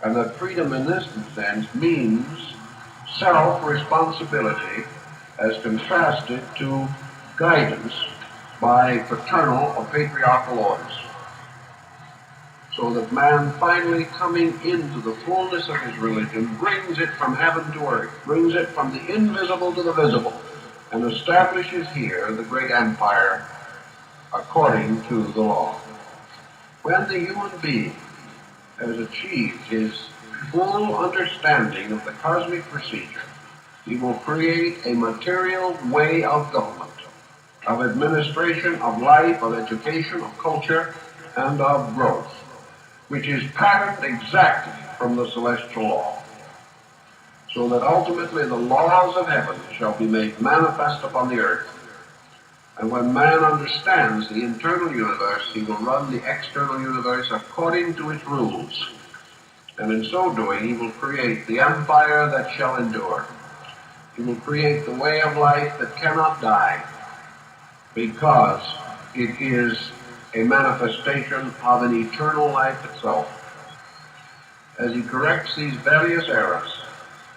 And that freedom in this sense means self-responsibility as contrasted to guidance by paternal or patriarchal orders. So that man finally coming into the fullness of his religion brings it from heaven to earth, brings it from the invisible to the visible, and establishes here the great empire according to the law. When the human being has achieved his full understanding of the cosmic procedure, he will create a material way of government, of administration, of life, of education, of culture, and of growth, which is patterned exactly from the celestial law, so that ultimately the laws of heaven shall be made manifest upon the earth. And when man understands the internal universe, he will run the external universe according to its rules. And in so doing, he will create the empire that shall endure. He will create the way of life that cannot die, because it is a manifestation of an eternal life itself. As he corrects these various errors,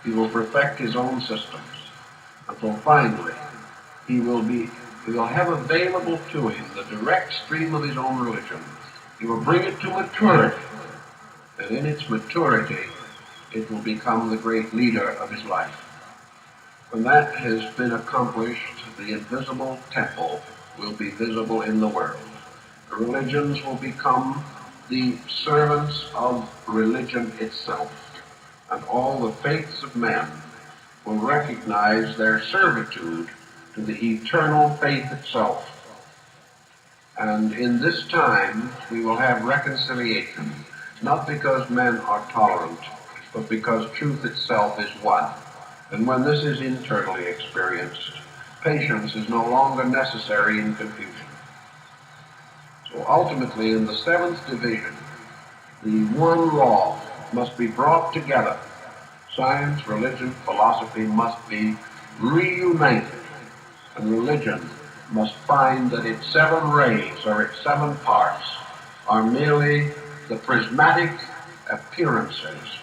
he will perfect his own systems, until finally he will have available to him the direct stream of his own religion. He will bring it to maturity, and in its maturity it will become the great leader of his life. When that has been accomplished, the invisible temple will be visible in the world. The religions will become the servants of religion itself, and all the faiths of men will recognize their servitude to the eternal faith itself. And in this time we will have reconciliation, not because men are tolerant, but because truth itself is one. And when this is internally experienced, patience is no longer necessary in confusion. So ultimately, in the seventh division, the one law must be brought together. Science, religion, philosophy must be reunited, and religion must find that its seven rays, or its seven parts, are merely the prismatic appearances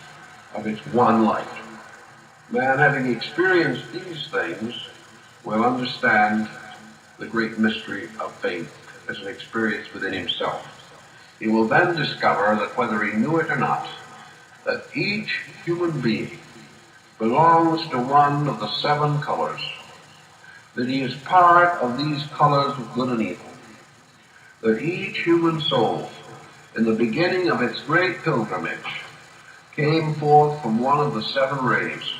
of its one light. Man, having experienced these things, will understand the great mystery of faith as an experience within himself. He will then discover that whether he knew it or not, that each human being belongs to one of the seven colors, that he is part of these colors of good and evil, that each human soul, in the beginning of its great pilgrimage, came forth from one of the seven rays,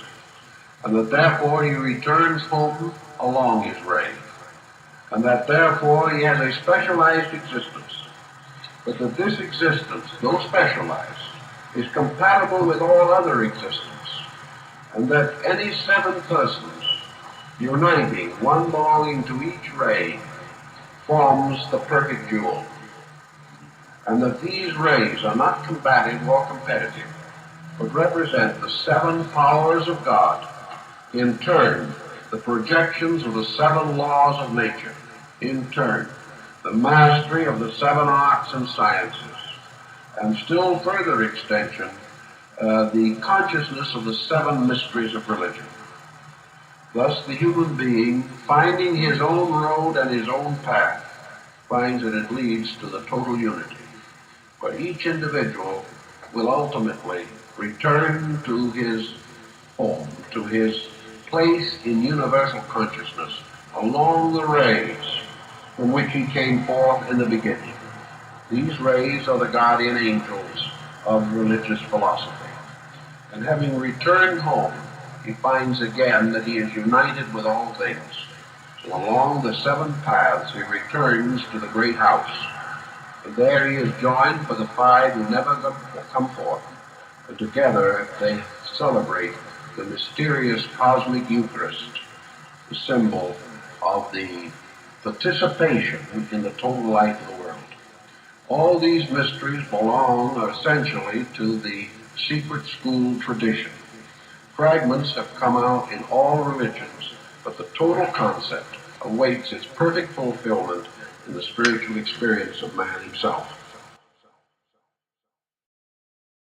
and that therefore he returns home along his ray, and that therefore he has a specialized existence, but that this existence, though specialized, is compatible with all other existence, and that any seven persons uniting, one belonging to each ray, forms the perfect jewel, and that these rays are not combative or competitive, but represent the seven powers of God, in turn the projections of the seven laws of nature, in turn the mastery of the seven arts and sciences, and still further extension, the consciousness of the seven mysteries of religion. Thus the human being, finding his own road and his own path, finds that it leads to the total unity. But each individual will ultimately return to his home, to his place in universal consciousness, along the rays from which he came forth in the beginning. These rays are the guardian angels of religious philosophy. And having returned home, he finds again that he is united with all things. So along the seven paths he returns to the great house. And there he is joined by the five who never come forth. And together they celebrate the mysterious cosmic Eucharist, the symbol of the participation in the total life of the world. All these mysteries belong essentially to the secret school tradition. Fragments have come out in all religions, but the total concept awaits its perfect fulfillment in the spiritual experience of man himself.